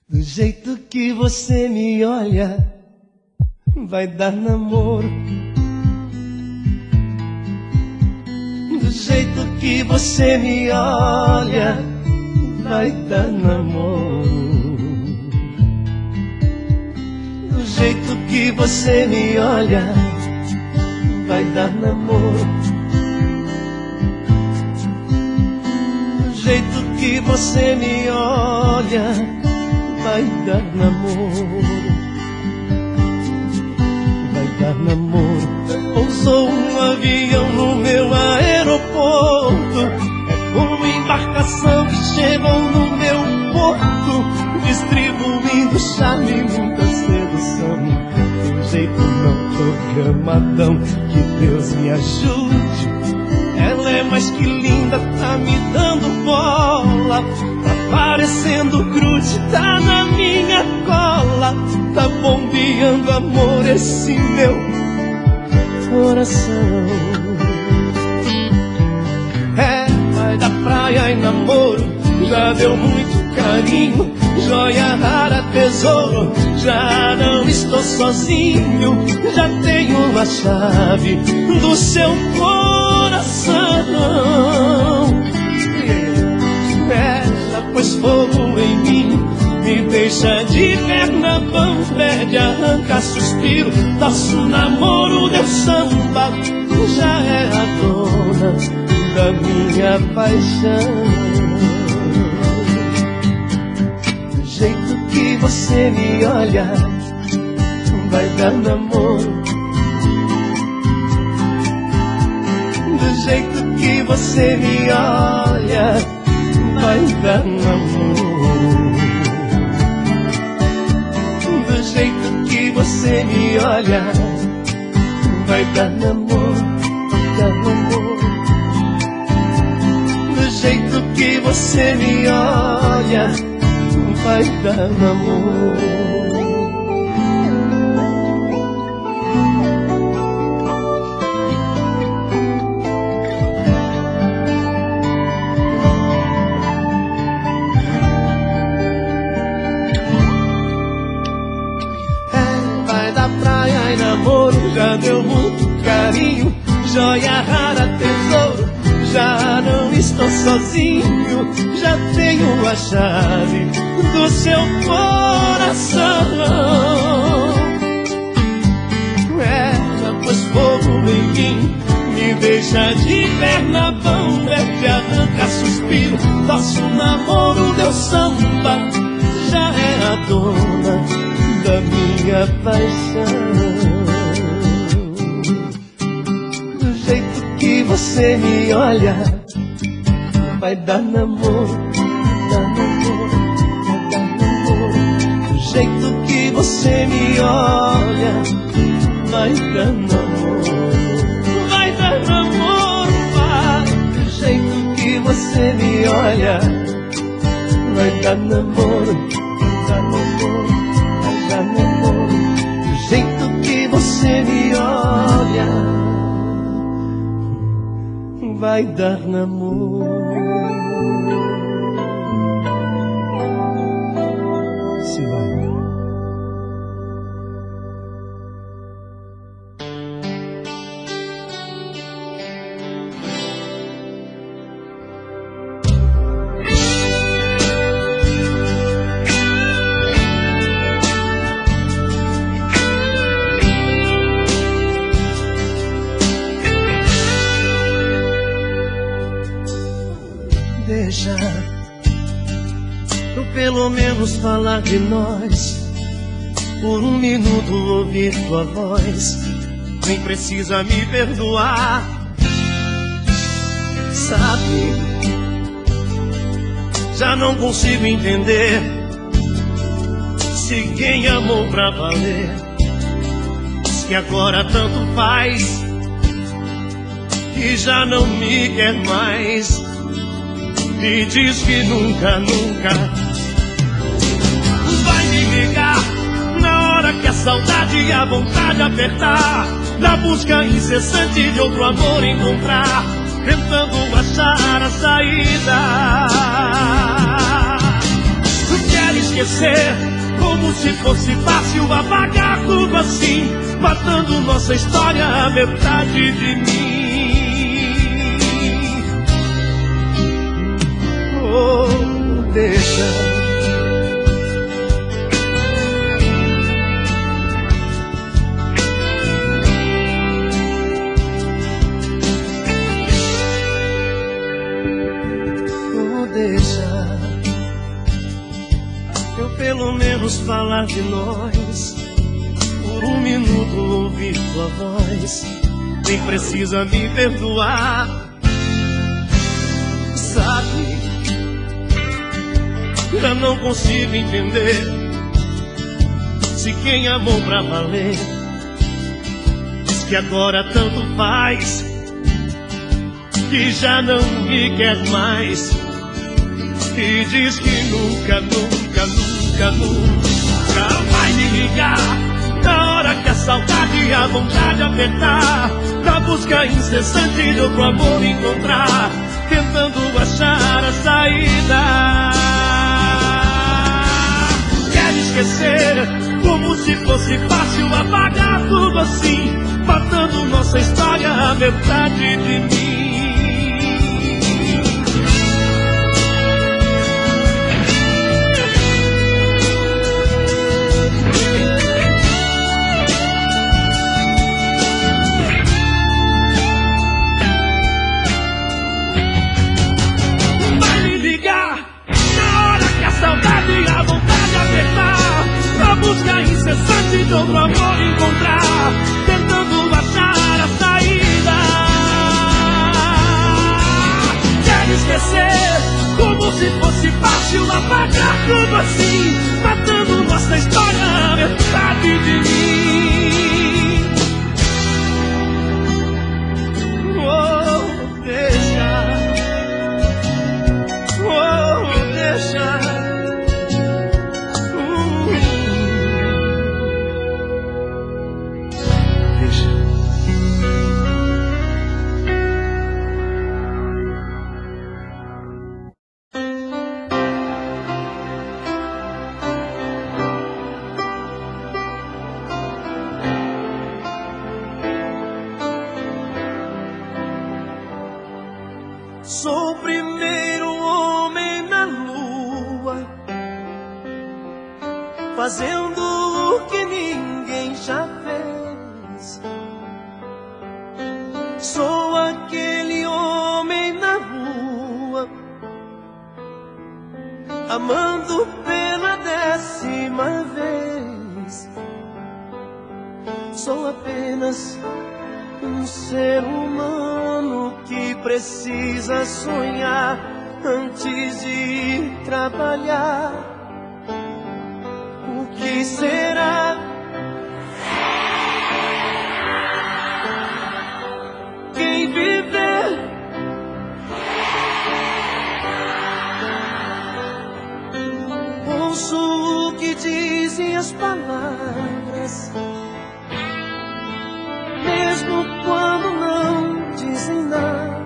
Do jeito que você me olha, vai dar namoro. Do jeito que você me olha, vai dar namoro. Do jeito que você me olha, vai dar namoro. Do jeito que você me olha, vai dar namoro. Vai dar namoro. Pousou um avião no meu aeroporto, é como embarcação que chegou no meu porto, distribuindo charme e muita sedução. De um jeito não programadão, que Deus me ajude. Ela é mais que linda, tá me dando bola, tá parecendo grude, tá na minha cola, tá bombeando amor esse meu coração. É, vai da praia e namoro, já deu muito carinho, joia rara, tesouro, já não estou sozinho, já tenho a chave do seu coração. É, já pôs fogo em mim, me deixa de perna bamba, arranca suspiro, nosso namoro deu samba, já é a dona da minha paixão. Do jeito que você me olha, vai dar namoro. Do jeito que você me olha, vai dar namoro. Do jeito que você me olha, vai dar namoro, dar namoro. Do jeito que você me olha, vai dar namoro. Já deu muito carinho, joia rara, tesouro, já não estou sozinho, já tenho a chave do seu coração. É, já pôs fogo em mim, me deixa de perna bamba, arranca suspiro, nosso namoro deu samba, já é a dona da minha paixão. Você me olha, vai dar namoro, dar namoro, vai dar namoro. Do jeito que você me olha, vai dar namoro, vai dar namoro, vai. Do jeito que você me olha, vai dar namoro, dar namoro, vai dar namoro. Do jeito que você me olha, vai dar namoro. Se vai. Deixa eu pelo menos falar de nós, por um minuto ouvir tua voz. Nem precisa me perdoar, sabe? Já não consigo entender se quem amou pra valer diz que agora tanto faz, que já não me quer mais. Me diz que nunca, nunca vai me ligar na hora que a saudade e a vontade apertar, na busca incessante de outro amor encontrar, tentando achar a saída. Quero esquecer, como se fosse fácil apagar tudo assim, matando nossa história, a metade de mim. Oh, deixa. Deixa eu pelo menos falar de nós, por um minuto ouvir tua voz. Nem precisa me perdoar, sabe? Já não consigo entender se quem amou pra valer diz que agora tanto faz, que já não me quer mais. E diz que nunca, nunca, nunca, nunca vai me ligar na hora que a saudade e a vontade apertar, na busca incessante de outro amor encontrar, tentando achar a saída. Quer esquecer, como se fosse fácil apagar tudo assim, matando nossa história, a metade de mim. Saudade e a vontade apertar, na busca incessante de outro amor encontrar, tentando achar a saída. Quer esquecer, como se fosse fácil apagar tudo assim, matando nossa história, a metade de mim. Oh, deixa. Oh, deixa. Sou o primeiro homem na lua, fazendo o que ninguém já fez. Sou aquele homem na rua, amando pela 10ª vez. Sou apenas um ser humano que precisa sonhar antes de ir trabalhar. O que será? Quem viver ouço o que dizem as palavras, mesmo quando não dizem nada.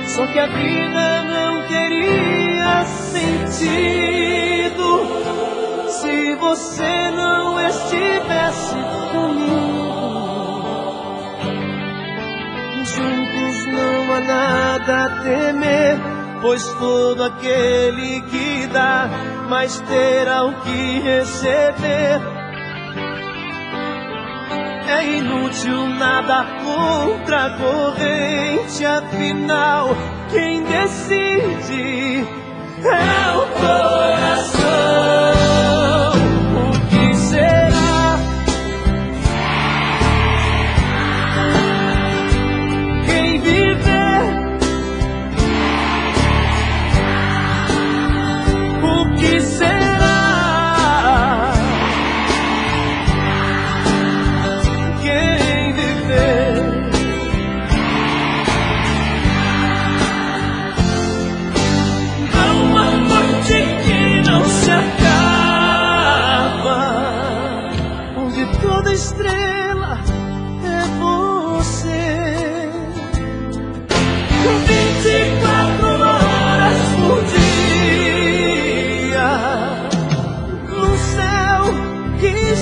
Só que a vida não teria sentido se você não estivesse comigo. Juntos não há nada a temer, pois todo aquele que dá mais terá o que receber. É inútil nada contra a corrente, afinal quem decide é o coração. O que será? Quem viver? O que será?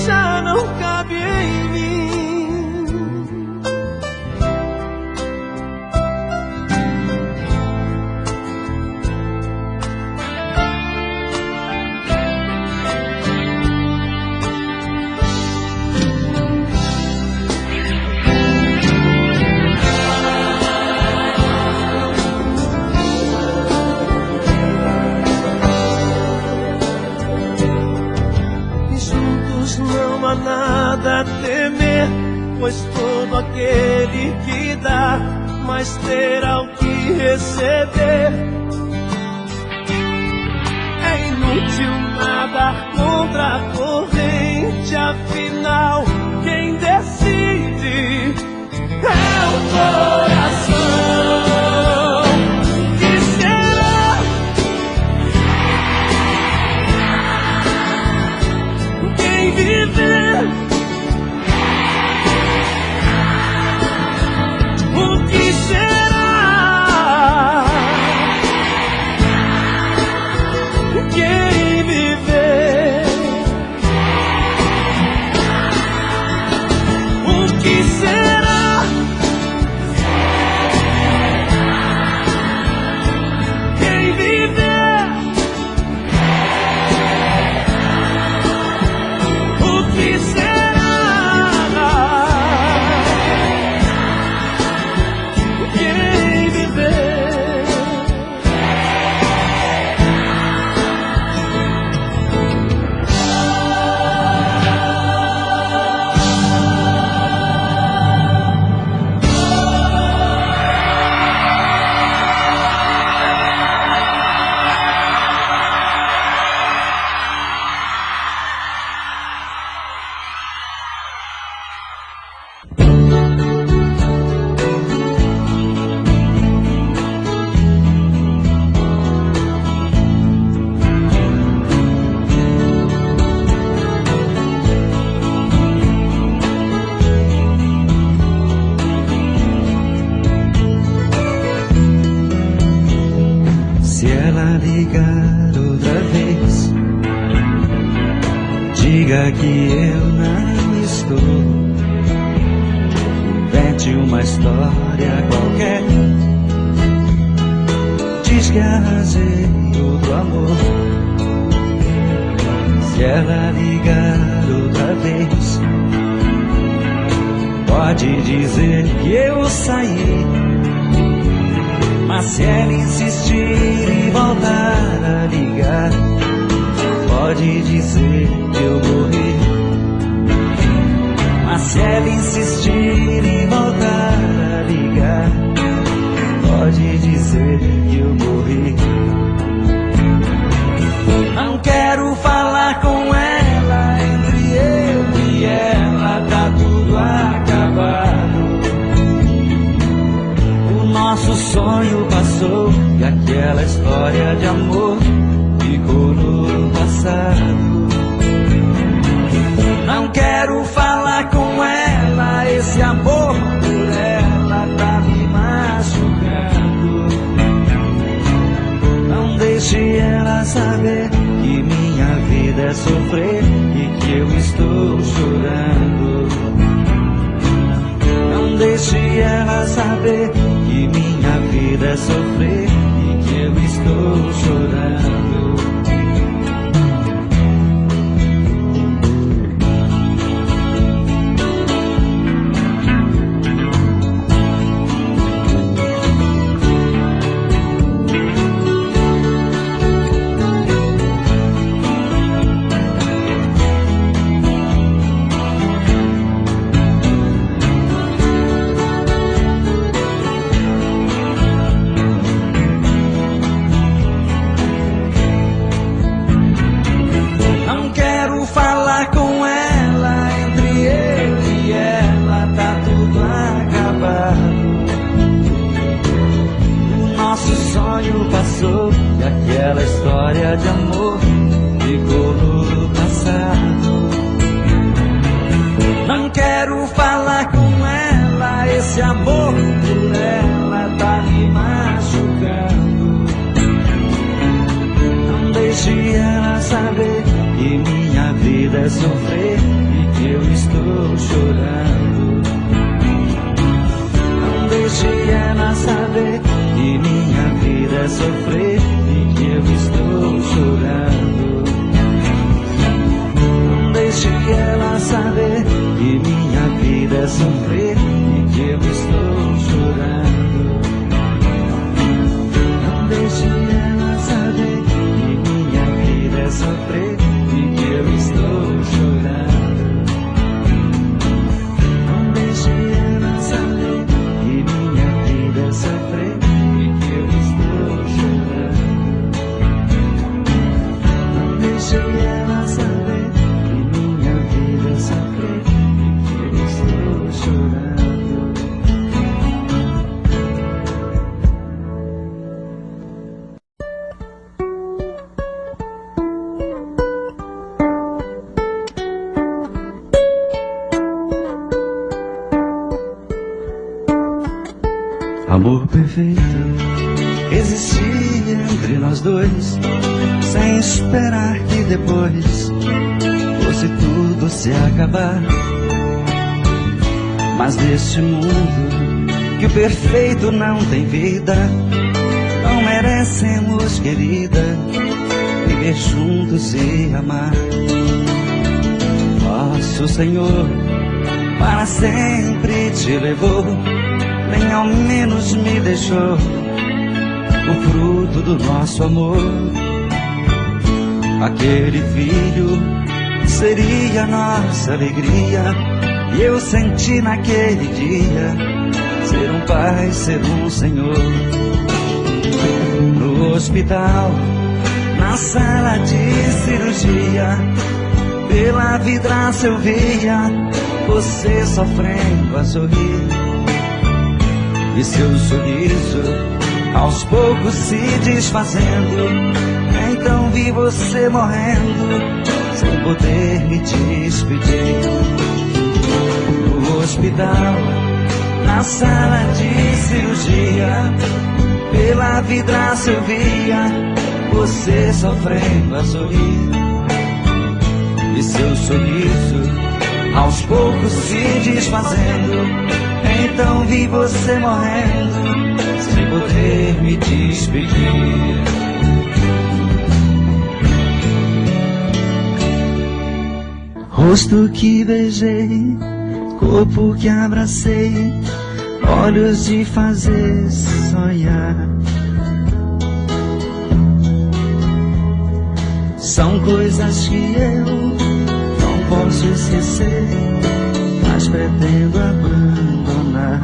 já não cabe em mim. Não há nada a temer, pois todo aquele que dá, mais terá o que receber. É inútil nadar contra a corrente, afinal quem decide é o coração. Que será? Quem viver? O que será? Quem viver? O que será? Quem viver? O que será? Quem viver? Se ela ligar outra vez, diga que eu não estou. Invente uma história qualquer, diz que arranjei outro amor. Se ela ligar outra vez, pode dizer que eu saí. Mas se ela insistir e voltar a ligar, pode dizer que eu morri. Mas se ela insistir e voltar a ligar, pode dizer que eu morri. Não quero falar com ela, entre eu e ela tá tudo acabado. Nosso sonho passou e aquela história de amor ficou no passado. Não quero falar com ela, esse amor por ela tá me machucando. Não deixe ela saber que minha vida é sofrer e que eu estou chorando. Não deixe ela saber que minha vida é sofrer e que eu estou chorando. Passou e aquela história de amor ficou no passado. Não quero falar com ela, esse amor por ela tá me machucando. Não deixe ela saber que minha vida é sofrer Amor perfeito existia entre nós dois, sem esperar que depois fosse tudo se acabar. Mas neste mundo que o perfeito não tem vida, não merecemos, querida, viver juntos e amar. Nosso Senhor para sempre te levou, nem ao menos me deixou o fruto do nosso amor. Aquele filho seria nossa alegria, e eu senti naquele dia ser um pai, ser um Senhor. No hospital, na sala de cirurgia, pela vidraça eu via você sofrendo a sorrir, e seu sorriso aos poucos se desfazendo. Então vi você morrendo, sem poder me despedir. No hospital, na sala de cirurgia, pela vidraça eu via você sofrendo a sorrir, e seu sorriso aos poucos se desfazendo. Então vi você morrendo, sem poder me despedir. Rosto que beijei, corpo que abracei, olhos de fazer sonhar. São coisas que eu não posso esquecer, mas pretendo abandonar.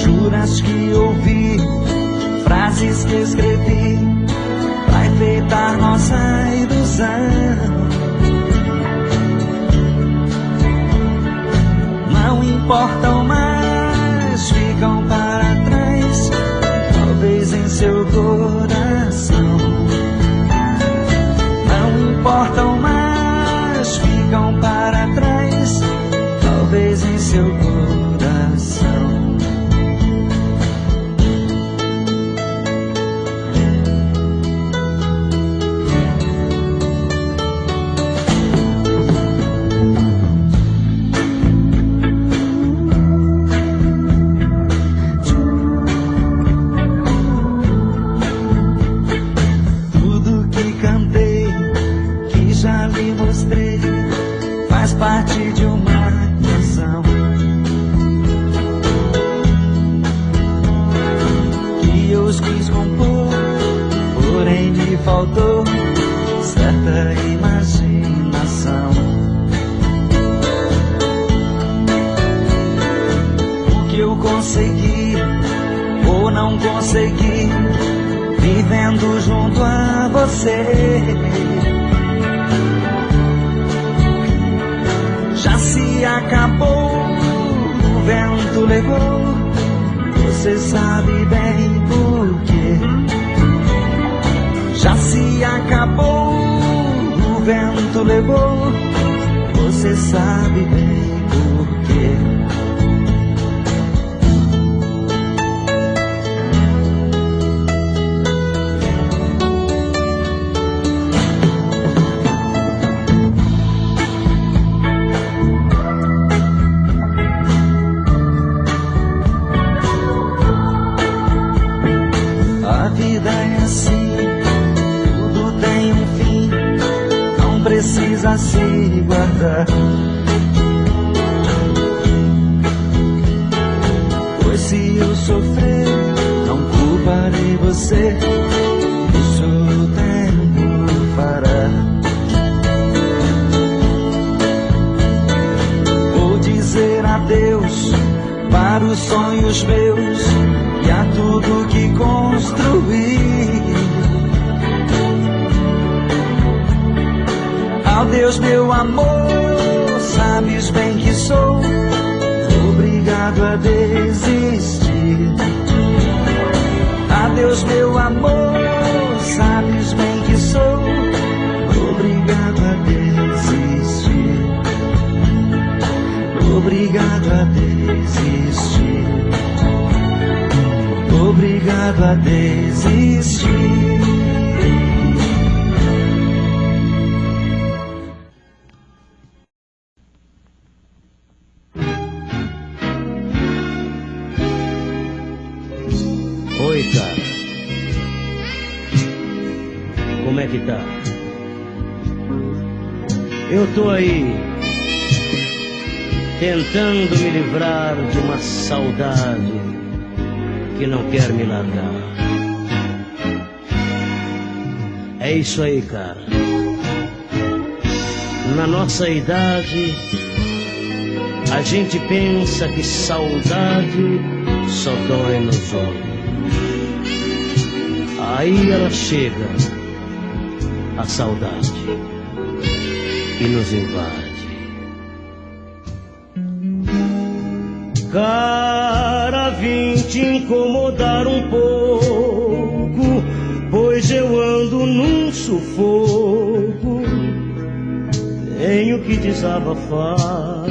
Juras que ouvi, frases que escrevi, pra enfeitar nossa ilusão. Não importam mais, ficam para trás, talvez em seu coração. Não importam mais, ficam para trás, talvez em seu coração. Faz parte de uma canção que eu quis compor, porém me faltou certa imaginação. O que eu consegui ou não consegui, vivendo junto a você, já se acabou, o vento levou, você sabe bem por quê. Já se acabou, o vento levou, você sabe bem por quê. Precisa se guardar, pois se eu sofrer, não culparei você, isso o tempo fará. Vou dizer adeus para os sonhos meus e a tudo que construí. Adeus, meu amor, sabes bem que sou obrigado a desistir. Adeus, meu amor, sabes bem que sou obrigado a desistir. obrigado a desistir, obrigado a desistir. Oi, cara. Como é que tá? Eu tô aí tentando me livrar de uma saudade que não quer me largar. É isso aí, cara. Na nossa idade, a gente pensa que saudade só dói nos olhos. Aí ela chega, a saudade, e nos invade. Cara, vim te incomodar um pouco, pois eu ando num sufoco, tenho que desabafar.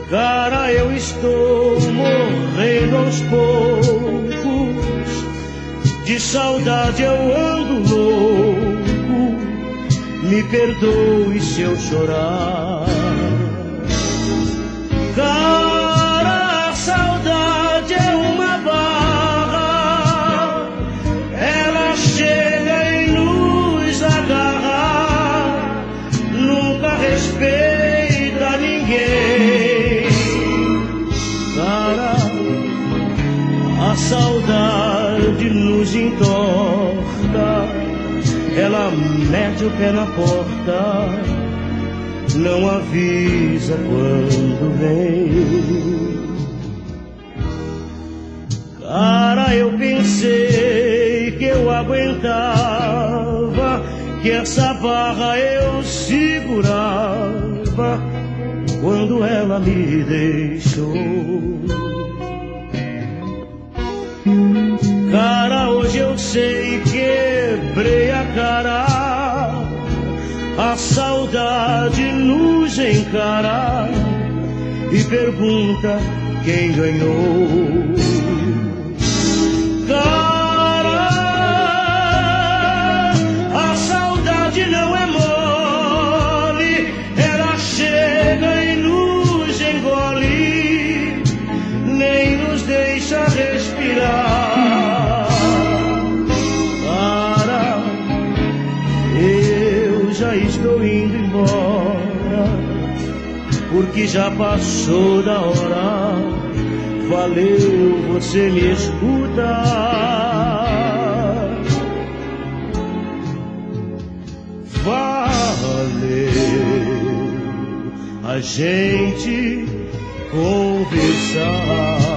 Cara, eu estou morrendo aos poucos, de saudade eu ando louco, me perdoe se eu chorar. Cara, a saudade é uma barra, ela chega e nos agarra, nunca respeita ninguém. Cara, a saudade nos entorta, ela mete o pé na porta, não avisa quando vem. Cara, eu pensei que eu aguentava, que essa barra eu segurava, quando ela me deixou. Cara, hoje eu sei, quebrei a cara, a saudade nos encara e pergunta quem ganhou. Cara, a saudade não é mole, ela chega e nos engole, nem nos deixa respirar. Estou indo embora, porque já passou da hora. Valeu, você me escuta. Valeu a gente conversar.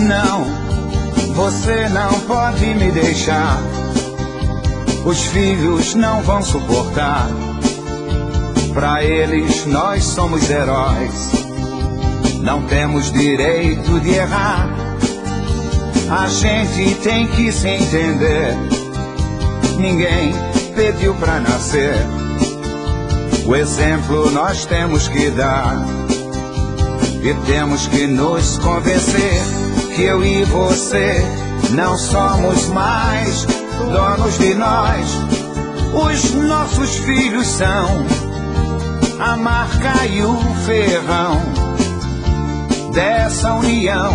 Não, você não pode me deixar. Os filhos não vão suportar. Pra eles nós somos heróis. Não temos direito de errar. A gente tem que se entender. Ninguém pediu pra nascer. O exemplo nós temos que dar. E temos que nos convencer que eu e você não somos mais donos de nós. Os nossos filhos são a marca e o ferrão dessa união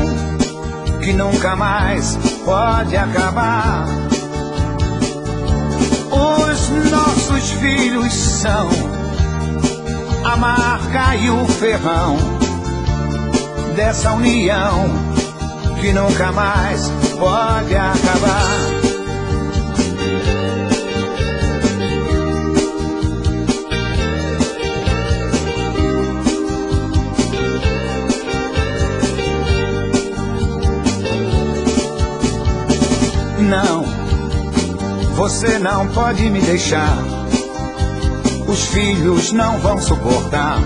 que nunca mais pode acabar. Os nossos filhos são a marca e o ferrão dessa união que nunca mais pode acabar. Não, você não pode me deixar. Os filhos não vão suportar.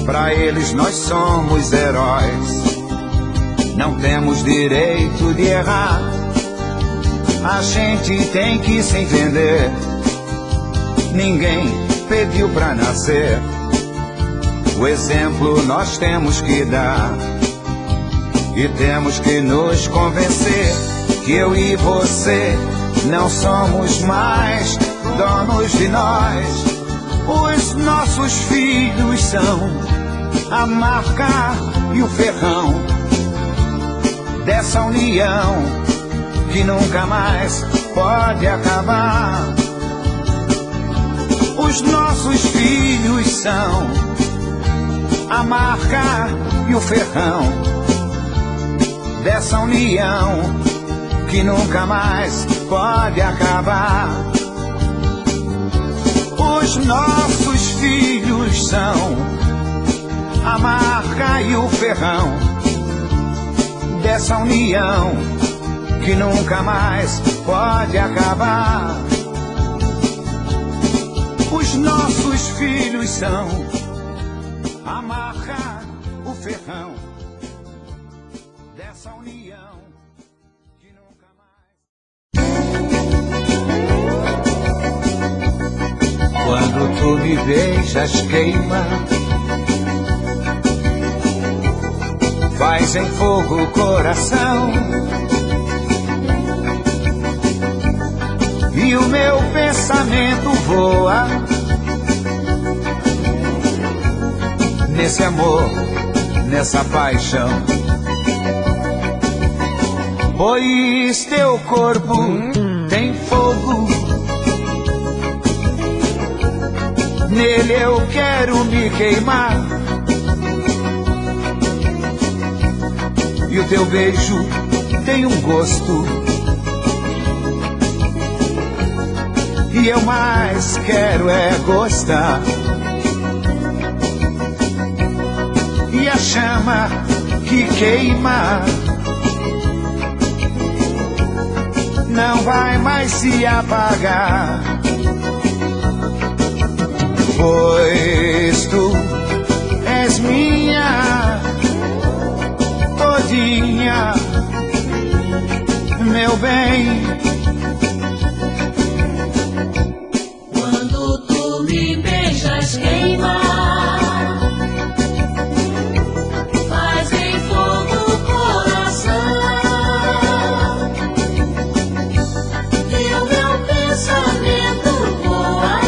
Pra eles nós somos heróis. Não temos direito de errar. A gente tem que se entender. Ninguém pediu pra nascer. O exemplo nós temos que dar. E temos que nos convencer que eu e você não somos mais donos de nós. Os nossos filhos são a marca e o ferrão dessa união que nunca mais pode acabar. Os nossos filhos são a marca e o ferrão dessa união que nunca mais pode acabar. Os nossos filhos são a marca e o ferrão dessa união que nunca mais pode acabar. Os nossos filhos são a marca, o ferrão dessa união que nunca mais. Quando tu me beijas queima, faz em fogo o coração, e o meu pensamento voa nesse amor, nessa paixão. Pois teu corpo tem fogo, nele eu quero me queimar. E o teu beijo tem um gosto, e eu mais quero é gostar. E a chama que queima não vai mais se apagar. Pois tu és minha todinha, meu bem. Quando tu me beijas queima, faz em fogo o coração, e o meu pensamento voa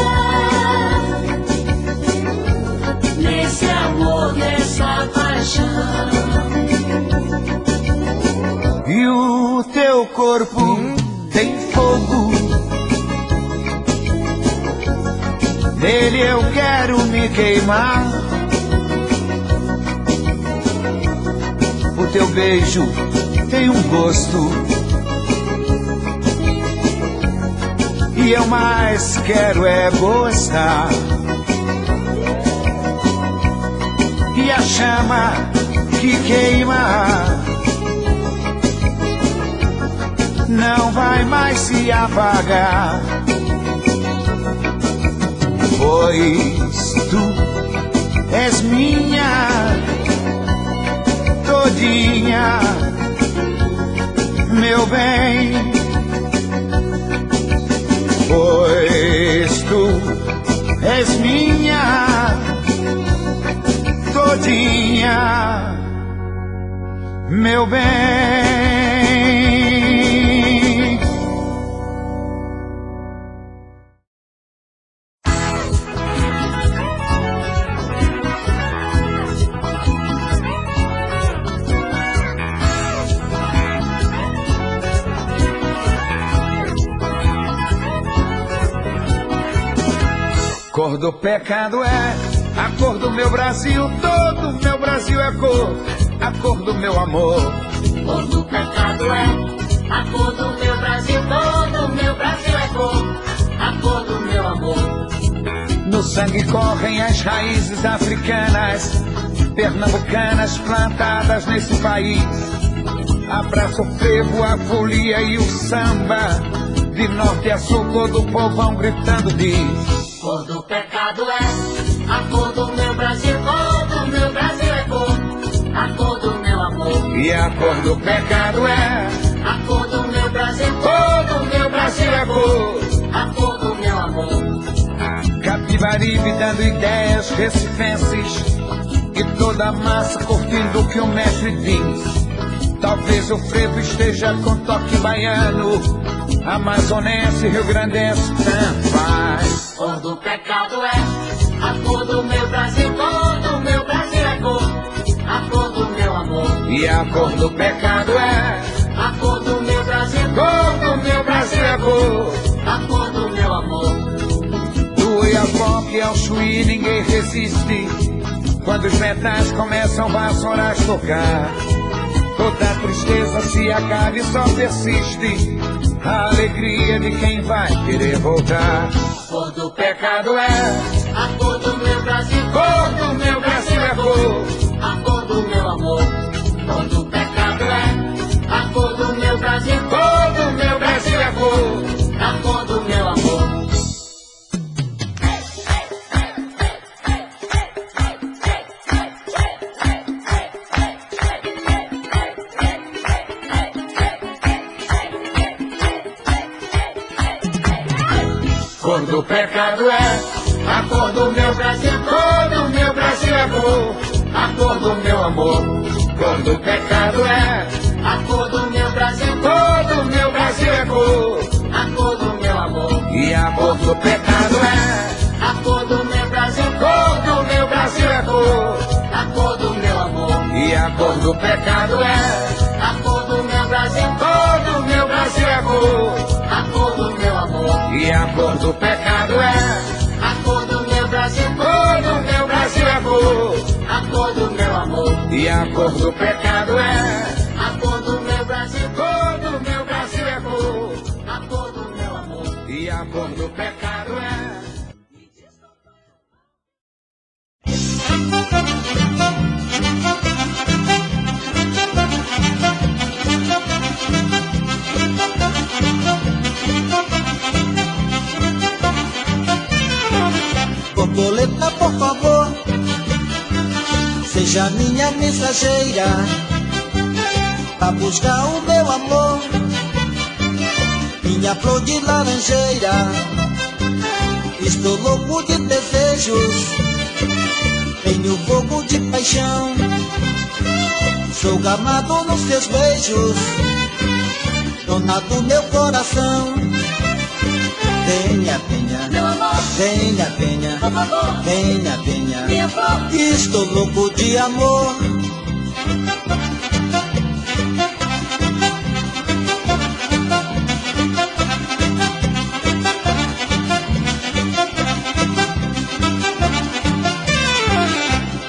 nesse amor, nessa paixão. E o teu corpo tem fogo, nele eu quero me queimar. O teu beijo tem um gosto, e eu mais quero é gostar. E a chama que queima não vai mais se apagar. Pois tu és minha todinha, meu bem. Pois tu és minha todinha, meu bem. Cor do pecado é A cor do meu Brasil, todo o meu Brasil é cor, a cor do meu amor. Cor do pecado é a cor do meu Brasil, todo o meu Brasil é cor, a cor do meu amor. No sangue correm as raízes africanas, pernambucanas plantadas nesse país. Abraça o frevo, a folia e o samba, de norte a sul todo o povão gritando diz. Cor do pecado é a cor do meu Brasil, todo o meu Brasil é cor, a cor do meu amor. E a cor do pecado é a cor do meu Brasil, todo o meu Brasil é cor, a cor do meu amor. Capibaribe dando ideias recifenses e toda a massa curtindo o que o mestre diz. Talvez o frevo esteja com toque baiano, amazonense, rio-grandense, tanto faz. Cor do pecado é a cor do meu Brasil, todo o meu Brasil é cor, a cor do meu amor. E a cor do pecado é a cor do meu Brasil, todo o meu Brasil é cor, a cor do meu amor. do Oiapoque ao Chuí ninguém resiste, quando os metais começam vassouras a tocar. Toda a tristeza se acaba e só persiste a alegria de quem vai querer voltar. Cor do Pecado é a cor do meu Brasil, cor do meu Brasil é cor, a cor do meu amor. Cor do pecado é a cor do meu Brasil, todo o meu Brasil é cor. a cor do meu amor. Cor do pecado é a cor do meu Brasil, todo o meu Brasil é cor, a cor do meu amor. Cor do pecado é A cor do meu Brasil, todo o meu Brasil é cor, a cor do meu amor. e a cor do pecado é A cor do meu Brasil, todo o meu Brasil é cor, a cor do meu amor. e a cor do pecado é A cor do meu Brasil, todo o meu Brasil é cor, a cor do meu amor. e a cor do pecado é A cor do meu Brasil, todo o meu Brasil é cor, a cor do meu amor. e a cor do pecado é A cor do meu Brasil, todo o meu Brasil é cor, a cor do meu amor. e a cor do pecado é Borboleta, por favor, seja minha mensageira, pra buscar o meu amor, minha flor de laranjeira. Estou louco de desejos, tenho fogo de paixão, sou gamado nos seus beijos, dona do meu coração. Venha, venha, Meu amor, venha, venha, por favor, venha, venha. minha flor. Estou louco de amor.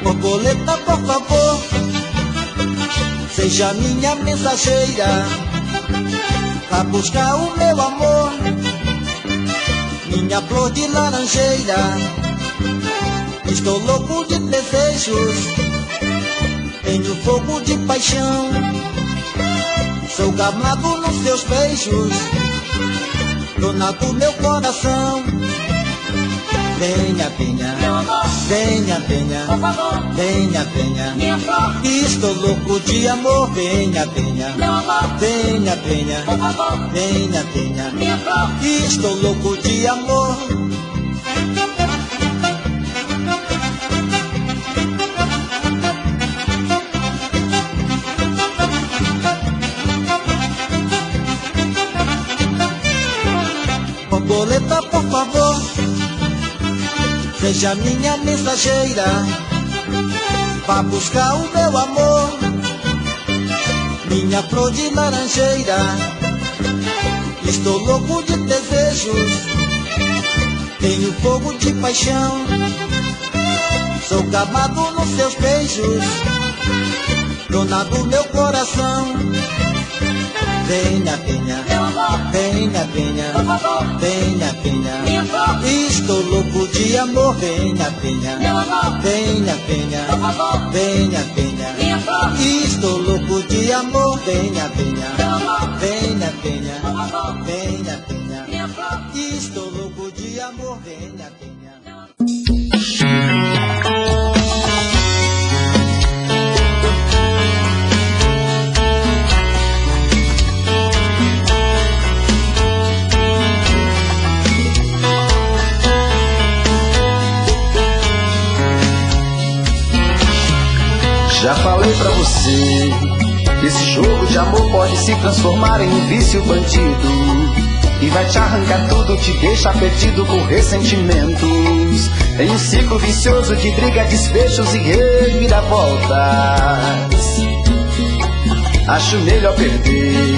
Borboleta, por favor, seja minha mensageira, pra buscar o meu amor, minha flor de laranjeira. Estou louco de desejos, tenho fogo de paixão, sou gamado nos seus beijos, dona do meu coração. Venha, venha, Meu amor, venha, venha, por favor, venha, venha. minha flor. Estou louco de amor. Venha, venha, Meu amor, venha, venha, por favor, venha, venha. minha flor. Estou louco de amor. Borboleta, por favor, seja minha mensageira, vá buscar o meu amor, minha flor de laranjeira. Estou louco de desejos, tenho fogo de paixão, Sou gamado nos seus beijos, dona do meu coração. Venha, venha, venha, venha, venha, venha. Estou louco de amor. Venha, venha, venha, venha, venha, venha. Estou louco de amor. Venha, venha, venha, venha, venha, venha. Estou louco de amor. Venha, venha. Já falei pra você que esse jogo de amor pode se transformar em um vício bandido e vai te arrancar tudo, te deixar perdido com ressentimentos, em um ciclo vicioso de briga, desfechos e reviravoltas. Acho melhor perder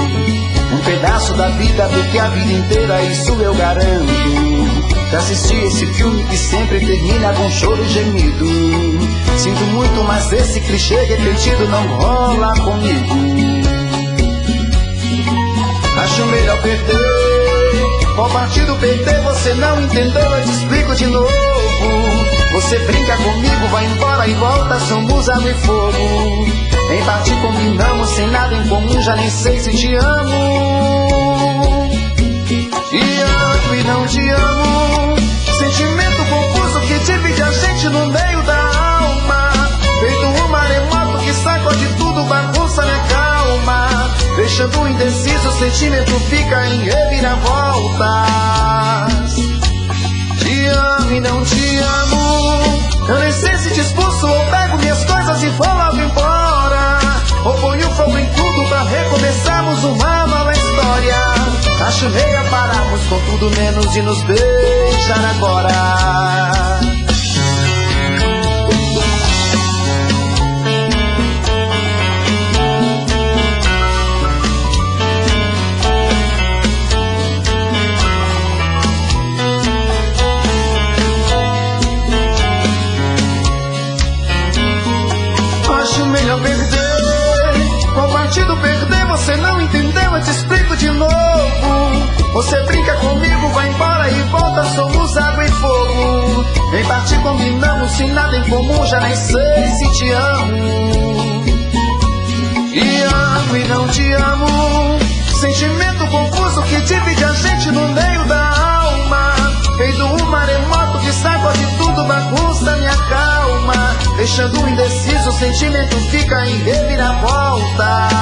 um pedaço da vida do que a vida inteira, isso eu garanto. Já assisti esse filme que sempre termina com choro e gemido. Sinto muito, mas esse clichê repetido não rola comigo. Acho melhor perder. Qual partido perder você não entendeu, eu te explico de novo. Você brinca comigo, vai embora e volta, somos água e fogo. Em parte combinamos, sem nada em comum, já nem sei se te amo. Te amo e não te amo. Sentimento confuso que divide a gente no meio da alma. Feito um maremoto que sacode tudo, bagunça minha calma. Deixando indeciso, o sentimento fica em reviravoltas. Te amo e não te amo. Eu nem sei se te expulso ou pego minhas coisas e vou logo embora. Ou ponho fogo em tudo pra recomeçarmos uma nova história. Acho melhor pararmos com tudo menos de nos beijar agora. Acho melhor perder. Qual partido perder você não entendeu, eu te explico de novo. Você brinca comigo, vai embora e volta, somos água e fogo. Em parte combinamos, sem nada em comum, já nem sei se te amo. Te amo e não te amo. Sentimento confuso que divide a gente no meio da alma. Feito um maremoto que sacode tudo, bagunça minha calma. Deixando indeciso, o sentimento fica em reviravoltas.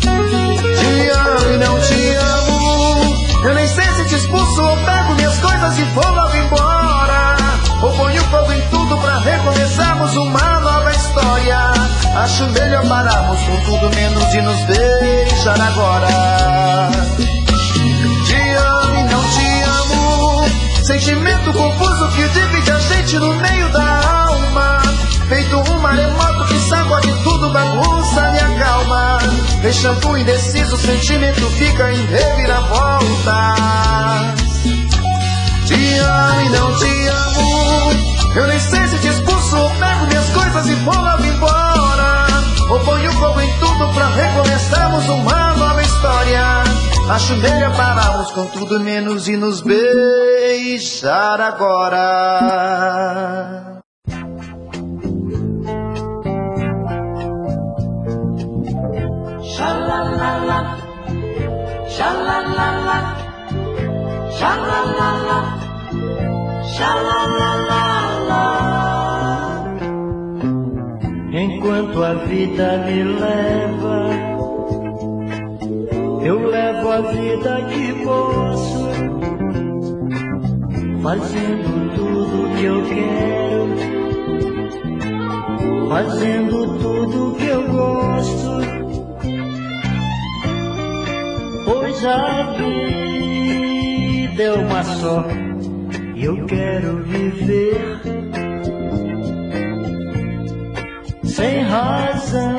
Te amo e não te amo. Eu nem sei se te expulso ou pego minhas coisas e vou logo embora. Ou ponho fogo em tudo pra recomeçarmos uma nova história. Acho melhor pararmos com tudo menos de nos beijar agora. Te amo e não te amo. Sentimento confuso que divide a gente no meio da alma. Feito um maremoto que sacode tudo, bagunça minha calma. Deixando indeciso, o sentimento fica em reviravoltas. Te amo e não te amo. Eu nem sei se te expulso ou pego minhas coisas e vou logo embora. Ou ponho fogo em tudo pra recomeçarmos uma nova história. Acho melhor pararmos com tudo menos de nos beijar agora. Shalalala, shalalala, shalalala, shalalala. Enquanto a vida me leva, eu levo a vida que posso, fazendo tudo que eu quero, fazendo tudo que eu gosto. Pois a vida é uma só e eu quero viver sem razão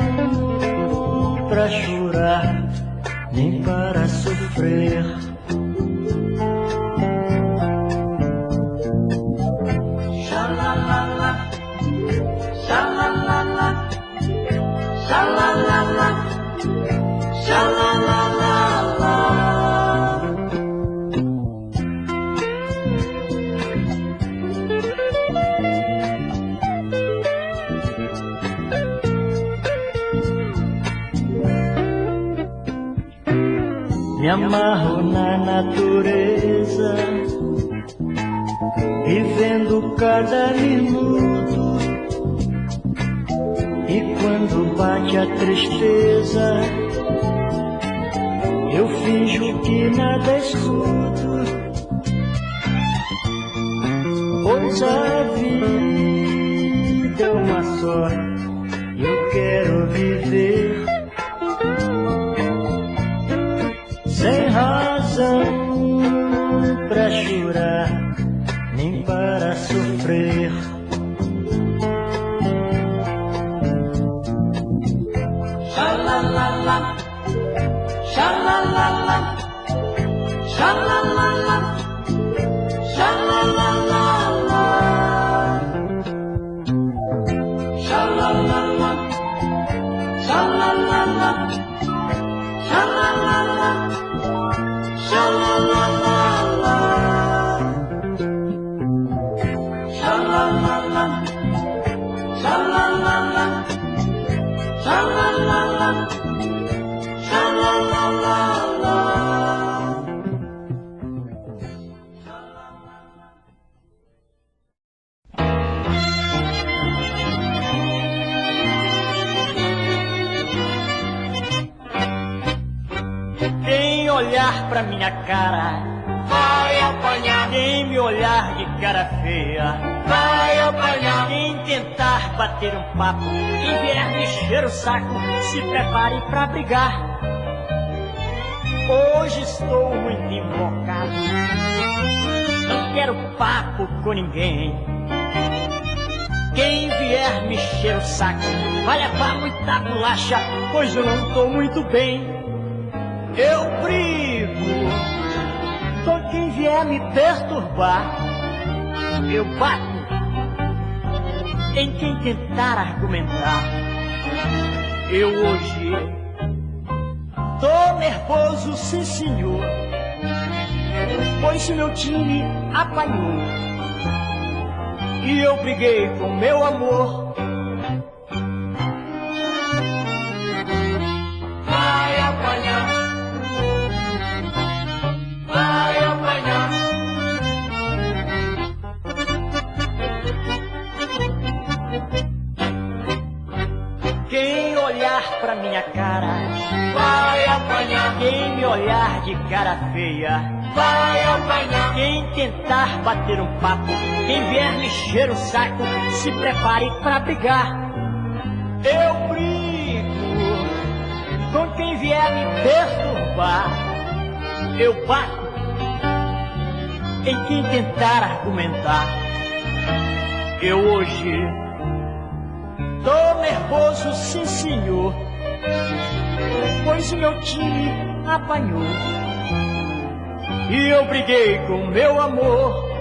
pra chorar nem para sofrer. Shalalala, amarro na natureza, vivendo cada minuto. E quando bate a tristeza, eu finjo que nada escuto, pois a vida é uma só, eu quero viver sem razão pra chorar, nem para sofrer. Xalalala, xalalala, xalalala, xalalala, xalalala, xalalala, xalalala, xalalala, xalalala, xalalala, xalalala, xalalala. Quem olhar pra minha cara vai apanhar. Quem me olhar de cara feia vai apanhar. Quem tentar bater um papo, quem vier me encher o saco, se prepare pra brigar. Hoje estou muito invocado, não quero papo com ninguém. Quem vier me encher o saco vai levar muita bolacha, pois eu não tô muito bem. Eu brigo com quem vier me perturbar, eu bato em quem tentar argumentar. Eu hoje tô nervoso, sim senhor, pois meu time apanhou e eu briguei com meu amor. Vai apanhar, vai apanhar. Quem olhar pra minha cara vai apanhar. Quem me olhar de cara feia vai apanhar. Quem tentar bater um papo, quem vier me encher o saco, se prepare pra brigar. Eu brigo com quem vier me perturbar, eu bato em quem tentar argumentar. Eu hoje tô nervoso, sim senhor, pois o meu time apanhou e eu briguei com meu amor.